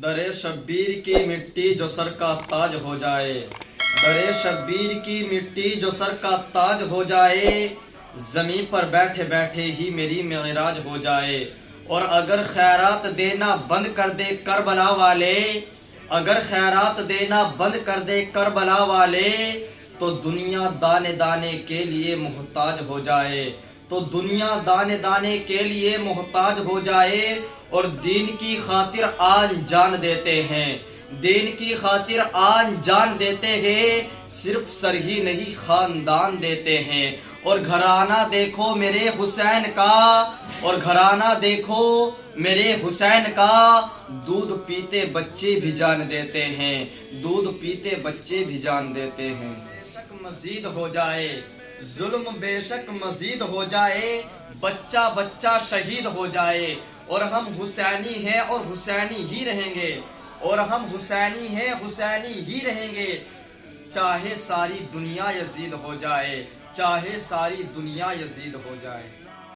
درے شبیر کی مٹی جو سر کا تاج ہو جائے، درے شبیر کی مٹی جو سر کا تاج ہو جائے، زمین پر بیٹھے بیٹھے ہی میری معراج ہو جائے۔ اور اگر خیرات دینا بند کر دے کربلا والے، اگر خیرات دینا بند کر دے کربلا والے، تو دنیا دانے دانے کے لیے محتاج ہو جائے، تو دنیا دانے دانے کے لیے محتاج ہو جائے۔ اور دین کی خاطر آن جان دیتے ہیں، دین کی خاطر آن جان دیتے ہیں، صرف سر ہی نہیں خاندان دیتے ہیں۔ اور گھرانہ دیکھو میرے حسین کا، اور گھرانہ دیکھو میرے حسین کا، دودھ پیتے بچے بھی جان دیتے ہیں، دودھ پیتے بچے بھی جان دیتے ہیں۔ بے شک مزید ہو جائے ظلم، بے شک مزید ہو جائے، بچہ بچہ شہید ہو جائے، اور ہم حسینی ہیں اور حسینی ہی رہیں گے، اور ہم حسینی ہیں حسینی ہی رہیں گے، چاہے ساری دنیا یزید ہو جائے، چاہے ساری دنیا یزید ہو جائے۔